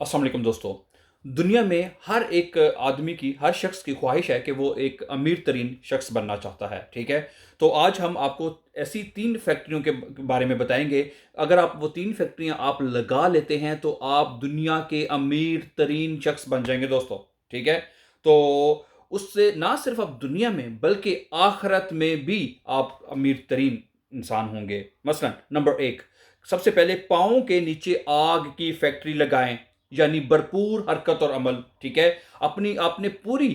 अस्सलाम वालेकुम दोस्तों। दुनिया में हर एक आदमी की, हर शख्स की ख्वाहिश है कि वो एक अमीर तरीन शख्स बनना चाहता है, ठीक है? तो आज हम आपको ऐसी 3 फैक्ट्रियों के बारे में बताएँगे। अगर आप वो 3 फैक्ट्रियाँ आप लगा लेते हैं तो आप दुनिया के अमीर तरीन शख्स बन जाएँगे दोस्तों, ठीक है? तो उससे ना सिर्फ़ आप दुनिया में बल्कि आख़िरत में भी आप अमीर तरीन इंसान होंगे। मसलन नंबर 1, सबसे पहले पाँव के नीचे आग की फैक्ट्री लगाएँ। यानी भरपूर हरकत और अमल, ठीक है? अपनी आपने पूरी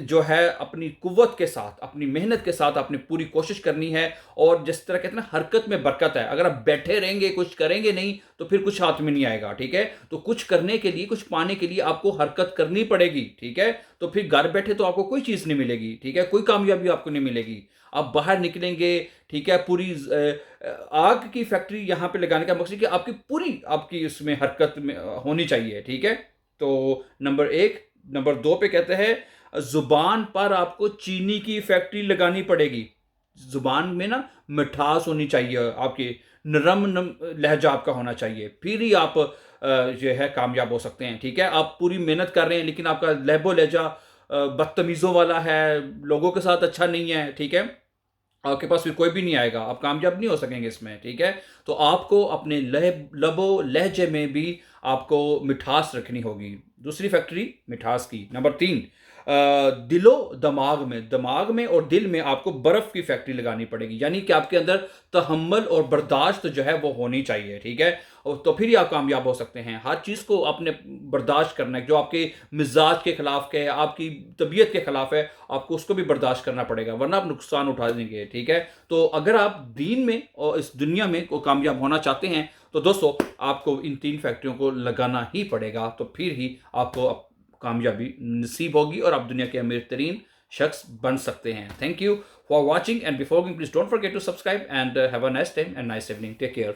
जो है अपनी कुव्वत के साथ, अपनी मेहनत के साथ आपने पूरी कोशिश करनी है। और जिस तरह कहते हैं ना, हरकत में बरकत है। अगर आप बैठे रहेंगे, कुछ करेंगे नहीं, तो फिर कुछ हाथ में नहीं आएगा, ठीक है? तो कुछ करने के लिए, कुछ पाने के लिए आपको हरकत करनी पड़ेगी, ठीक है? तो फिर घर बैठे तो आपको कोई चीज़ नहीं मिलेगी, ठीक है? कोई कामयाबी आपको नहीं मिलेगी। आप बाहर निकलेंगे, ठीक है? पूरी आग की फैक्ट्री यहाँ पे लगाने का मकसद कि आपकी पूरी आपकी उसमें हरकत में होनी चाहिए, ठीक है? तो नंबर 1, नंबर 2 पे कहते हैं ज़ुबान पर आपको चीनी की फैक्ट्री लगानी पड़ेगी। ज़ुबान में ना मिठास होनी चाहिए आपकी, नरम लहज़ा आपका होना चाहिए, फिर ही आप जो है कामयाब हो सकते हैं, ठीक है? आप पूरी मेहनत कर रहे हैं लेकिन आपका लहज़ो-लहज़ा बदतमीज़ों वाला है, लोगों के साथ अच्छा नहीं है, ठीक है? आपके पास फिर कोई भी नहीं आएगा, आप कामयाब नहीं हो सकेंगे इसमें, ठीक है? तो आपको अपने लबो लहजे में भी आपको मिठास रखनी होगी। दूसरी फैक्ट्री मिठास की। नंबर 3, दिलो दिमाग में और दिल में आपको बर्फ़ की फैक्ट्री लगानी पड़ेगी। यानी कि आपके अंदर तहम्मुल और बर्दाश्त जो है वो होनी चाहिए, ठीक है? और तो फिर ही आप कामयाब हो सकते हैं। हर चीज़ को आपने बर्दाश्त करना है, जो आपके मिज़ाज के खिलाफ है, आपकी तबीयत के खिलाफ है, आपको उसको भी बर्दाश्त करना पड़ेगा, वरना आप नुकसान उठा देंगे, ठीक है? तो अगर आप दीन में और इस दुनिया में को कामयाब होना चाहते हैं, तो दोस्तों आपको इन 3 फैक्ट्रियों को लगाना ही पड़ेगा, तो फिर ही आपको कामयाबी नसीब होगी और आप दुनिया के अमीर तरीन शख्स बन सकते हैं। Thank you for watching and before going please don't forget to subscribe and have a nice time and nice evening. Take care.